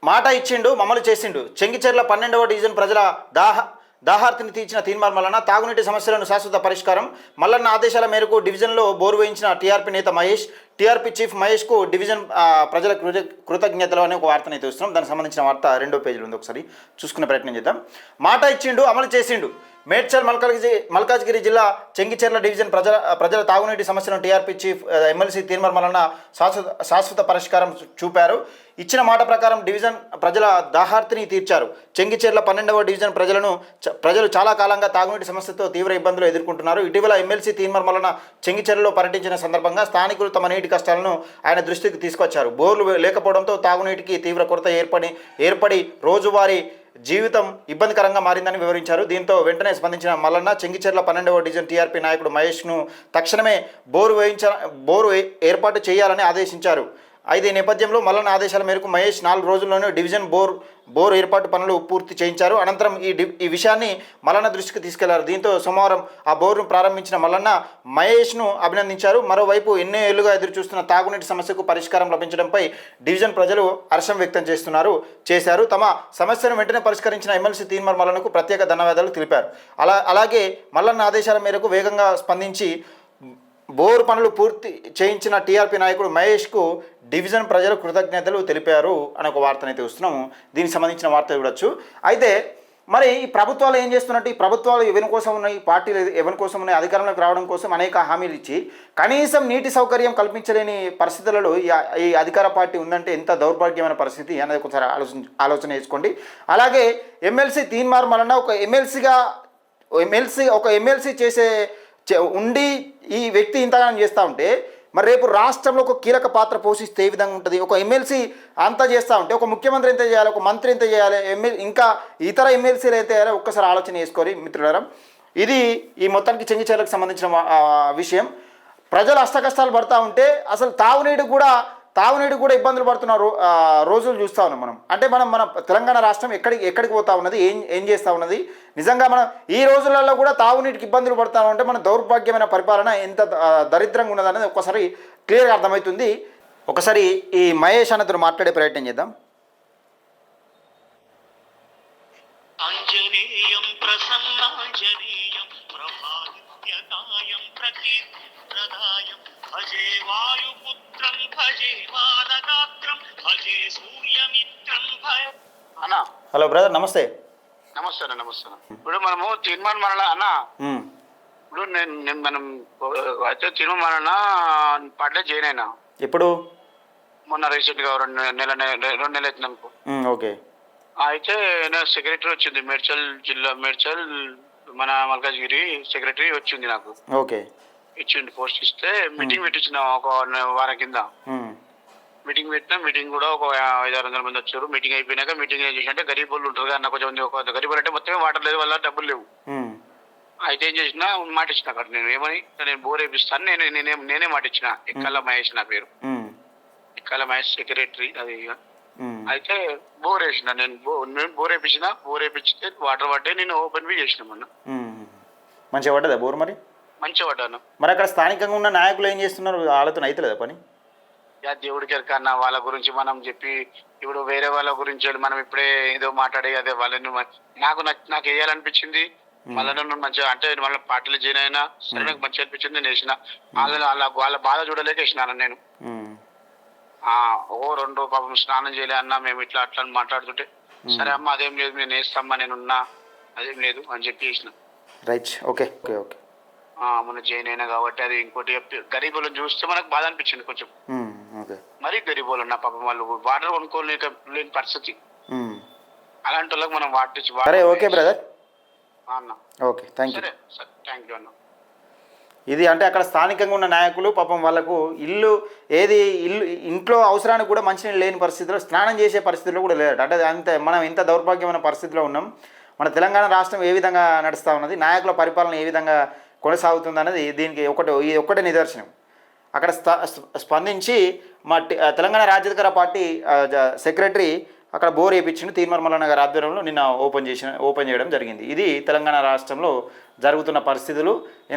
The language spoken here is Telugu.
మాట ఇచ్చిండు మమ్మల్ని చేసిండు. చెంగిచెర్ల 12వ డివిజన్ ప్రజల దాహార్తిని తీర్చిన తీర్మానం మల్లన్న తాగునీటి సమస్యలను శాశ్వత పరిష్కారం. మల్లన్న ఆదేశాల మేరకు డివిజన్లో బోరు వేయించిన టీఆర్పీ నేత మహేష్, టీఆర్పీ చీఫ్ మహేష్కు డివిజన్ ప్రజల కృతజ్ఞతలు అనే ఒక వార్తను అయితే వస్తున్నాం. దానికి సంబంధించిన వార్త 2వ పేజీలో ఉంది, ఒకసారి చూసుకునే ప్రయత్నం చేద్దాం. మాట ఇచ్చిండు అమలు చేసిండు. మేడ్చల్ మల్కాజ్గిరి జిల్లా చెంగిచెర్ల డివిజన్ ప్రజల తాగునీటి సమస్యలను టీఆర్పీ చీఫ్ ఎమ్మెల్సీ తీర్మానం మల్లన్న శాశ్వత పరిష్కారం చూపారు. ఇచ్చిన మాట ప్రకారం డివిజన్ ప్రజల దాహార్తిని తీర్చారు. చెంగిచెర్ల 12వ డివిజన్ ప్రజలు చాలా కాలంగా తాగునీటి సమస్యతో తీవ్ర ఇబ్బందులు ఎదుర్కొంటున్నారు. ఇటీవల ఎమ్మెల్సీ తీర్మానం మల్లన్న చెంగిచెర్లలో పర్యటించిన సందర్భంగా స్థానికులు తమ నీటి కష్టాలను ఆయన దృష్టికి తీసుకొచ్చారు. బోర్లు లేకపోవడంతో తాగునీటికి తీవ్ర కొరత ఏర్పడి రోజువారీ జీవితం ఇబ్బందికరంగా మారిందని వివరించారు. దీంతో వెంటనే స్పందించిన మల్లన్న చెంగిచెర్ల 12వ డివిజన్ టీఆర్పీ నాయకుడు మహేష్ను తక్షణమే బోరు ఏర్పాటు చేయాలని ఆదేశించారు. అయితే ఈ నేపథ్యంలో మల్లన్న ఆదేశాల మేరకు మహేష్ 4 రోజుల్లోనే డివిజన్ బోర్ ఏర్పాటు పనులు పూర్తి చేయించారు. అనంతరం ఈ విషయాన్ని మల్లన్న దృష్టికి తీసుకెళ్లారు. దీంతో సోమవారం ఆ బోర్ను ప్రారంభించిన మల్లన్న మహేష్ను అభినందించారు. మరోవైపు ఎన్నో ఏళ్లుగా ఎదురుచూస్తున్న తాగునీటి సమస్యకు పరిష్కారం లభించడంపై డివిజన్ ప్రజలు హర్షం వ్యక్తం చేశారు. తమ సమస్యను వెంటనే పరిష్కరించిన ఎమ్మెల్సీ తీర్మానం మల్లన్నకు ప్రత్యేక ధన్యవాదాలు తెలిపారు. అలాగే మల్లన్న ఆదేశాల మేరకు వేగంగా స్పందించి బోర్ పనులు పూర్తి చేయించిన టీఆర్పీ నాయకుడు మహేష్కు డివిజన్ ప్రజలు కృతజ్ఞతలు తెలిపారు అనే ఒక వార్తనైతే వస్తున్నాము. దీనికి సంబంధించిన వార్త చూడొచ్చు. అయితే మరి ఈ ప్రభుత్వాలు ఏం చేస్తున్నట్టు, ఈ ప్రభుత్వాలు ఎవరి కోసం ఉన్నాయి, పార్టీలు ఎవరి కోసం ఉన్నాయి, అధికారంలోకి రావడం కోసం అనేక హామీలు ఇచ్చి కనీసం నీటి సౌకర్యం కల్పించలేని పరిస్థితులలో ఈ అధికార పార్టీ ఉందంటే ఎంత దౌర్భాగ్యమైన పరిస్థితి అనేది ఒకసారి ఆలోచన చేసుకోండి. అలాగే ఎమ్మెల్సీ తీర్మానం వలన ఒక ఎమ్మెల్సీ చేసే ఉండి ఈ వ్యక్తి ఇంతగానం చేస్తూ ఉంటే మరి రేపు రాష్ట్రంలో ఒక కీలక పాత్ర పోషిస్తే ఏ విధంగా ఉంటుంది? ఒక ఎమ్మెల్సీ అంతా చేస్తూ ఉంటే ఒక ముఖ్యమంత్రి ఎంత చేయాలి, ఒక మంత్రి ఎంత చేయాలి, ఇంకా ఇతర ఎమ్మెల్సీలు ఎంత చేయాలి ఒక్కసారి ఆలోచన చేసుకోవాలి మిత్రులారా. ఇది ఈ మొత్తానికి చెంగిచెర్లకు సంబంధించిన విషయం. ప్రజలు అష్టకష్టాలు పడుతూ ఉంటే అసలు తాగునీడు కూడా ఇబ్బందులు పడుతున్న రోజులు చూస్తూ ఉన్నాం మనం. అంటే మన తెలంగాణ రాష్ట్రం ఎక్కడికి పోతా ఉన్నది, ఏం చేస్తూ ఉన్నది, నిజంగా మనం ఈ రోజులలో కూడా తాగునీటికి ఇబ్బందులు పడుతూ ఉంటే మన దౌర్భాగ్యమైన పరిపాలన ఎంత దరిద్రంగా ఉన్నదనేది ఒక్కసారి క్లియర్గా అర్థమవుతుంది. ఒకసారి ఈ మహేష్ అన్నతో మాట్లాడే ప్రయత్నం చేద్దాం. హలో బ్రదర్, నమస్తే. నమస్తే. ఇప్పుడు మనము తీర్మానం మరణ అన్న, ఇప్పుడు మనం అయితే తీర్మానం మరణ పాటలే జాయిన్ అయినా. ఎప్పుడు? మొన్న రీసెంట్ గా 2 నెలలు అవుతుంది అనుకో. ఓకే. అయితే సెక్రటరీ వచ్చింది, మేడ్చల్ మన మల్కాజ్గిరి సెక్రటరీ వచ్చింది నాకు. ఓకే. ఇచ్చింది పోస్ట్ ఇస్తే మీటింగ్ పెట్టించిన ఒక వారం కింద. మీటింగ్ కూడా ఒక 500-600 మంది వచ్చారు. మీటింగ్ అయిపోయినాక మీటింగ్ ఏం చేసినట్టే గరీబ్ వాళ్ళు ఉంటారు కదా, కొంచెం గరీబ్ అంటే మొత్తమే వాటర్ లేదు, వాళ్ళ డబ్బులు లేవు. అయితే ఏం చేసిన మాట ఇచ్చిన అక్కడ నేను బోర్ వేపిస్తాను, నేనే మాట ఇచ్చిన. ఎక్కల మహేష్ నా పేరు, ఎక్కల మహేష్ సెక్రటరీ అది. అయితే బోర్ వేసిన, నేను బోర్ వేపించితే వాటర్ పడ్డే, నేను ఓపెన్ బి చేసిన. మొన్న మంచిగా పడ్డదా బోర్? మరి మంచిగా పడ్డాను. మరి అక్కడ స్థానికంగా ఉన్న నాయకులు ఏం చేస్తున్నారు? ఆలోచన అవుతలేదా పని? దేవుడికి కన్నా వాళ్ళ గురించి మనం చెప్పి ఇప్పుడు వేరే వాళ్ళ గురించి మనం ఇప్పుడే ఏదో మాట్లాడే అదే వాళ్ళని నాకు వేయాలనిపించింది. మళ్ళీ మంచిగా అంటే మళ్ళీ పార్టీలు జాయిన్ అయినా సరే, నాకు మంచిగా అనిపించింది, నేను వేసిన. వాళ్ళ బాధ చూడలేక వేసినాను నేను. 2 పాపం స్నానం చేయలే అన్న, మేము ఇట్లా అట్లా మాట్లాడుతుంటే సరే అమ్మ అదేం లేదు, నేను వేస్తామ్మా, నేనున్నా, అదేం లేదు అని చెప్పి వేసిన. రైట్. ఓకే. మన జాయిన్ అయినా కాబట్టి అది. ఇంకోటి గరీబులను చూస్తే మనకు బాధ అనిపించింది కొంచెం. మరీ గరీబులు ఉన్న పాపం వాళ్ళు వాటర్ కొనుక్కోలేని పరిస్థితి. అలాంటి వాళ్ళకి మనం water. Okay brother, okay, thank you అన్న. ఇది అంటే అక్కడ స్థానికంగా ఉన్న నాయకులు పాపం వాళ్ళకు ఇంట్లో అవసరానికి కూడా మంచినీళ్ళు లేని పరిస్థితిలో, స్నానం చేసే పరిస్థితిలో కూడా లేదట. అంటే మనం ఇంత దౌర్భాగ్యమైన పరిస్థితిలో ఉన్నాం. మన తెలంగాణ రాష్ట్రం ఏ విధంగా నడుస్తూ ఉన్నది, నాయకుల పరిపాలన ఏ విధంగా కొనసాగుతుంది అనేది దీనికి ఒకటే నిదర్శనం. అక్కడ స్పందించి మా తెలంగాణ రాజ్యాధికార పార్టీ సెక్రటరీ అక్కడ బోర్ వేయించిన తీర్మానం మల్లన్న గారి ఆధ్వర్యంలో నిన్న ఓపెన్ చేయడం జరిగింది. ఇది తెలంగాణ రాష్ట్రంలో జరుగుతున్న పరిస్థితులు.